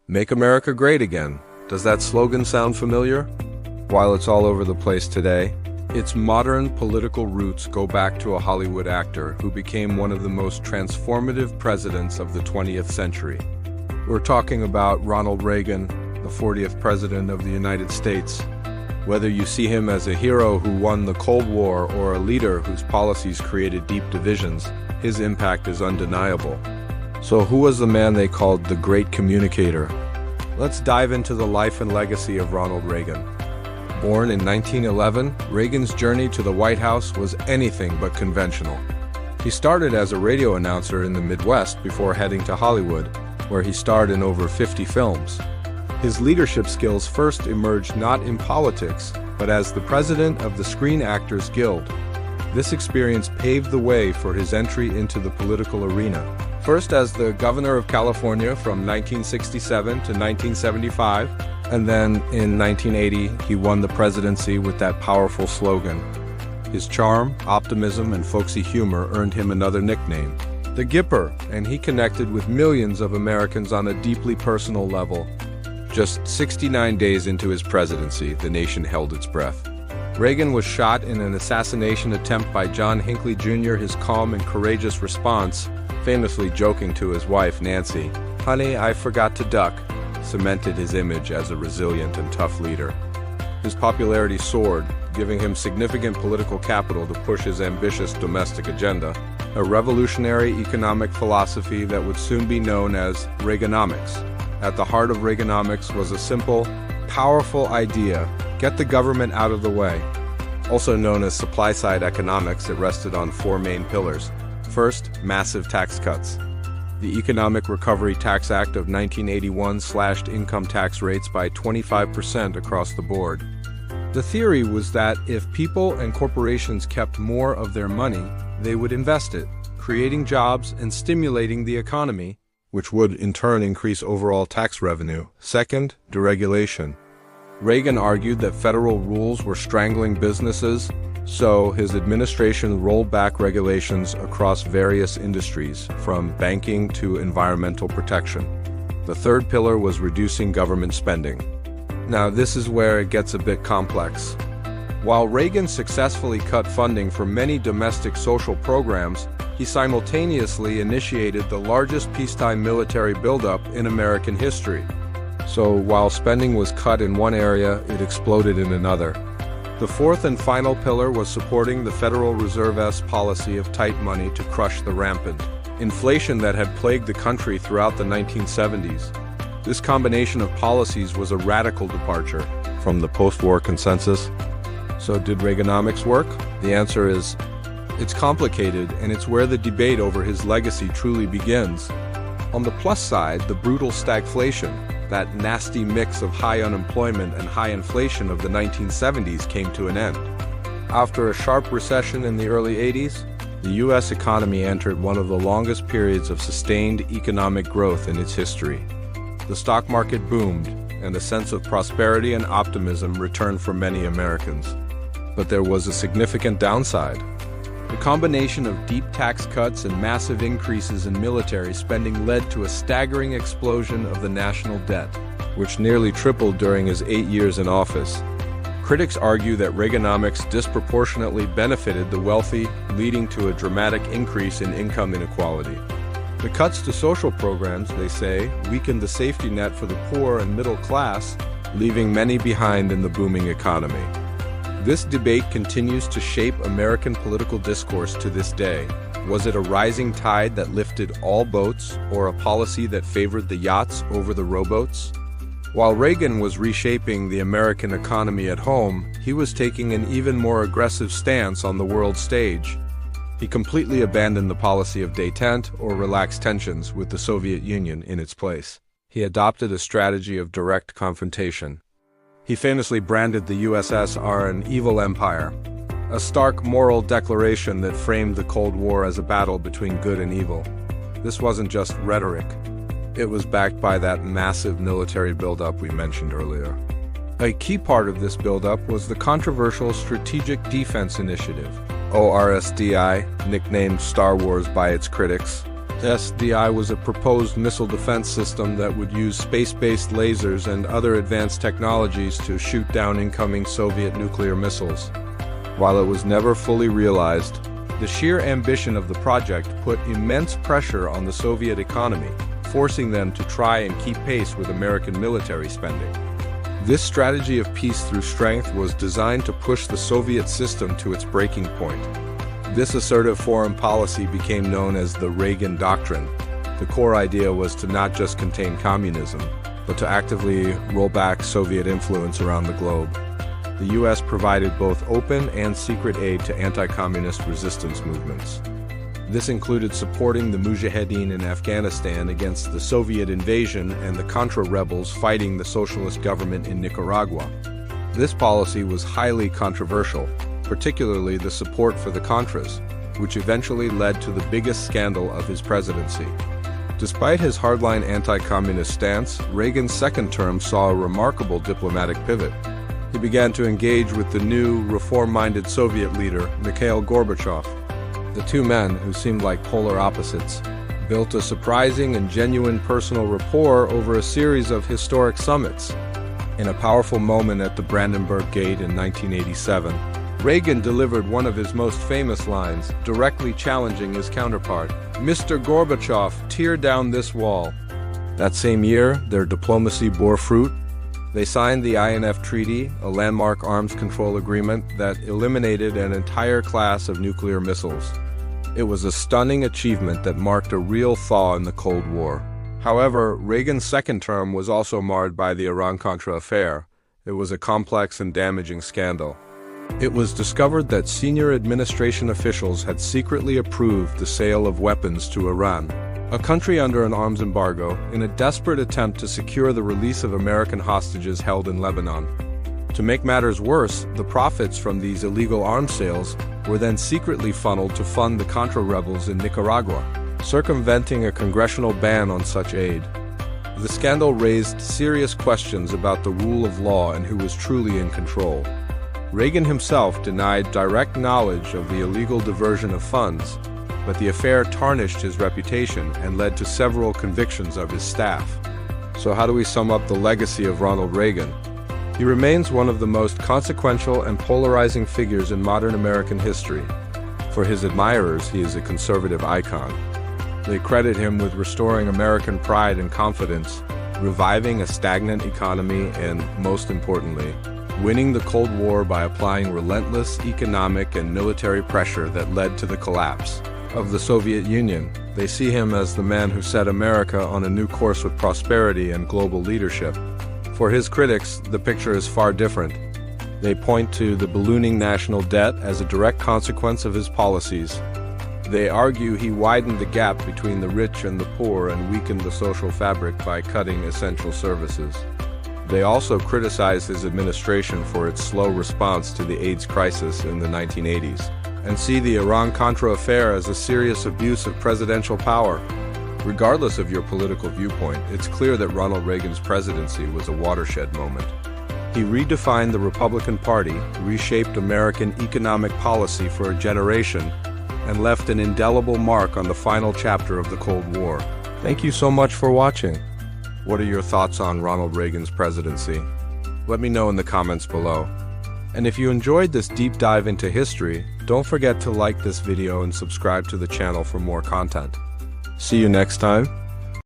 Make America Great Again. Does that slogan sound familiar? While it's all over the place today, its modern political roots go back to a Hollywood actor who became one of the most transformative presidents of the 20th century. We're talking about Ronald Reagan, the 40th President of the United States. Whether you see him as a hero who won the Cold War or a leader whose policies created deep divisions, his impact is undeniable. So who was the man they called the Great Communicator? Let's dive into the life and legacy of Ronald Reagan. Born in 1911, Reagan's journey to the White House was anything but conventional. He started as a radio announcer in the Midwest before heading to Hollywood, where he starred in over 50 films. His leadership skills first emerged not in politics, but as the president of the Screen Actors Guild. This experience paved the way for his entry into the political arena. First as the governor of California from 1967 to 1975, and then in 1980 he won the presidency with that powerful slogan. His charm, optimism, and folksy humor earned him another nickname, the Gipper, and he connected with millions of Americans on a deeply personal level. Just 69 days into his presidency, the nation held its breath. Reagan was shot in an assassination attempt by John Hinckley Jr. His calm and courageous response, famously joking to his wife, Nancy, "Honey, I forgot to duck," cemented his image as a resilient and tough leader. His popularity soared, giving him significant political capital to push his ambitious domestic agenda, a revolutionary economic philosophy that would soon be known as Reaganomics. At the heart of Reaganomics was a simple, powerful idea: get the government out of the way. Also known as supply-side economics, it rested on four main pillars. First, massive tax cuts. The Economic Recovery Tax Act of 1981 slashed income tax rates by 25% across the board. The theory was that if people and corporations kept more of their money, they would invest it, creating jobs and stimulating the economy, which would in turn increase overall tax revenue. Second, deregulation. Reagan argued that federal rules were strangling businesses, so his administration rolled back regulations across various industries, from banking to environmental protection. The third pillar was reducing government spending. Now, this is where it gets a bit complex. While Reagan successfully cut funding for many domestic social programs, he simultaneously initiated the largest peacetime military buildup in American history. So while spending was cut in one area, it exploded in another. The fourth and final pillar was supporting the Federal Reserve's policy of tight money to crush the rampant inflation that had plagued the country throughout the 1970s. This combination of policies was a radical departure from the post-war consensus. So did Reaganomics work? The answer is, it's complicated, and it's where the debate over his legacy truly begins. On the plus side, the brutal stagflation, that nasty mix of high unemployment and high inflation of the 1970s, came to an end. After a sharp recession in the early 80s, the U.S. economy entered one of the longest periods of sustained economic growth in its history. The stock market boomed, and a sense of prosperity and optimism returned for many Americans. But there was a significant downside. The combination of deep tax cuts and massive increases in military spending led to a staggering explosion of the national debt, which nearly tripled during his 8 years in office. Critics argue that Reaganomics disproportionately benefited the wealthy, leading to a dramatic increase in income inequality. The cuts to social programs, they say, weakened the safety net for the poor and middle class, leaving many behind in the booming economy. This debate continues to shape American political discourse to this day. Was it a rising tide that lifted all boats, or a policy that favored the yachts over the rowboats? While Reagan was reshaping the American economy at home, he was taking an even more aggressive stance on the world stage. He completely abandoned the policy of détente or relaxed tensions with the Soviet Union in its place. He adopted a strategy of direct confrontation. He famously branded the USSR an evil empire, a stark moral declaration that framed the Cold War as a battle between good and evil. This wasn't just rhetoric. It was backed by that massive military buildup we mentioned earlier. A key part of this buildup was the controversial Strategic Defense Initiative, ORSDI, nicknamed Star Wars by its critics. SDI was a proposed missile defense system that would use space-based lasers and other advanced technologies to shoot down incoming Soviet nuclear missiles. While it was never fully realized, the sheer ambition of the project put immense pressure on the Soviet economy, forcing them to try and keep pace with American military spending. This strategy of peace through strength was designed to push the Soviet system to its breaking point. This assertive foreign policy became known as the Reagan Doctrine. The core idea was to not just contain communism, but to actively roll back Soviet influence around the globe. The U.S. provided both open and secret aid to anti-communist resistance movements. This included supporting the Mujahideen in Afghanistan against the Soviet invasion and the Contra rebels fighting the socialist government in Nicaragua. This policy was highly controversial, particularly the support for the Contras, which eventually led to the biggest scandal of his presidency. Despite his hardline anti-communist stance, Reagan's second term saw a remarkable diplomatic pivot. He began to engage with the new, reform-minded Soviet leader, Mikhail Gorbachev. The two men, who seemed like polar opposites, built a surprising and genuine personal rapport over a series of historic summits. In a powerful moment at the Brandenburg Gate in 1987, Reagan delivered one of his most famous lines, directly challenging his counterpart, "Mr. Gorbachev, tear down this wall." That same year, their diplomacy bore fruit. They signed the INF Treaty, a landmark arms control agreement that eliminated an entire class of nuclear missiles. It was a stunning achievement that marked a real thaw in the Cold War. However, Reagan's second term was also marred by the Iran-Contra affair. It was a complex and damaging scandal. It was discovered that senior administration officials had secretly approved the sale of weapons to Iran, a country under an arms embargo, in a desperate attempt to secure the release of American hostages held in Lebanon. To make matters worse, the profits from these illegal arms sales were then secretly funneled to fund the Contra rebels in Nicaragua, circumventing a congressional ban on such aid. The scandal raised serious questions about the rule of law and who was truly in control. Reagan himself denied direct knowledge of the illegal diversion of funds, but the affair tarnished his reputation and led to several convictions of his staff. So how do we sum up the legacy of Ronald Reagan? He remains one of the most consequential and polarizing figures in modern American history. For his admirers, he is a conservative icon. They credit him with restoring American pride and confidence, reviving a stagnant economy, and, most importantly, winning the Cold War by applying relentless economic and military pressure that led to the collapse of the Soviet Union. They see him as the man who set America on a new course with prosperity and global leadership. For his critics, the picture is far different. They point to the ballooning national debt as a direct consequence of his policies. They argue he widened the gap between the rich and the poor and weakened the social fabric by cutting essential services. They also criticize his administration for its slow response to the AIDS crisis in the 1980s, and see the Iran-Contra affair as a serious abuse of presidential power. Regardless of your political viewpoint, it's clear that Ronald Reagan's presidency was a watershed moment. He redefined the Republican Party, reshaped American economic policy for a generation, and left an indelible mark on the final chapter of the Cold War. Thank you so much for watching. What are your thoughts on Ronald Reagan's presidency? Let me know in the comments below. And if you enjoyed this deep dive into history, don't forget to like this video and subscribe to the channel for more content. See you next time.